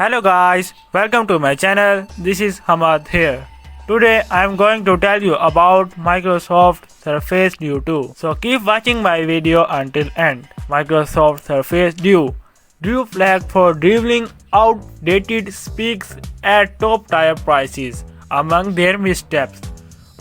Hello guys, welcome to my channel. This is Hamad here. Today I am going to tell you about Microsoft Surface Duo 2. So keep watching my video until end. Microsoft Surface Duo. Duo flag for dribbling outdated specs at top tier prices among their missteps.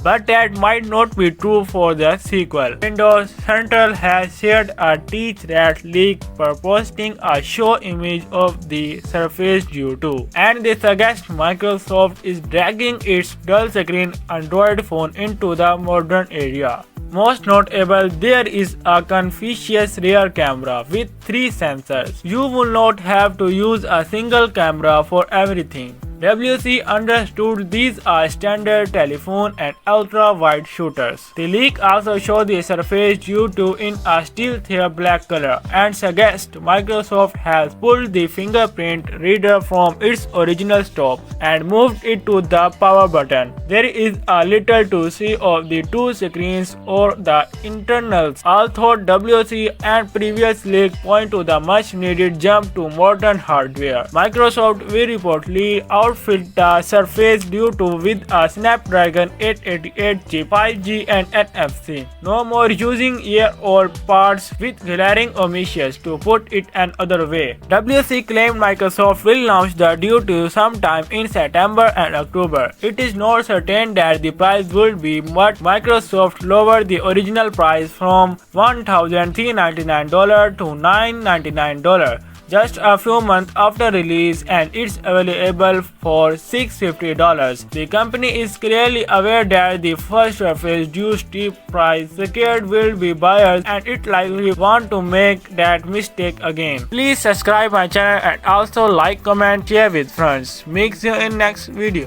But that might not be true for the sequel. Windows Central has shared a Teachrat leak posting a show image of the Surface Duo 2, and they suggest Microsoft is dragging its dual-screen Android phone into the modern era. Most notable, there is a Confucius rear camera with 3 sensors. You will not have to use a single camera for everything. WC understood these are standard telephone and ultra-wide shooters. The leak also shows the Surface Duo 2 in a steel clear black color and suggests Microsoft has pulled the fingerprint reader from its original stop and moved it to the power button. There is a little to see of the two screens or the internals, although WC and previous leak point to the much needed jump to modern hardware. Microsoft will reportedly outfit the Surface Duo 2 with a Snapdragon 888 chip, 5G and NFC. No more using year-old parts with glaring omissions, to put it another way. WC claimed Microsoft will launch the Duo 2 sometime in September and October. It is not certain that the price will be, but Microsoft lowered the original price from $1,399 to $999 just a few months after release, and it's available for $650. The company is clearly aware that the first Surface Duo steep price scared will be buyers, and it likely want to make that mistake again. Please subscribe my channel and also like, comment, share with friends. Meet you in next video.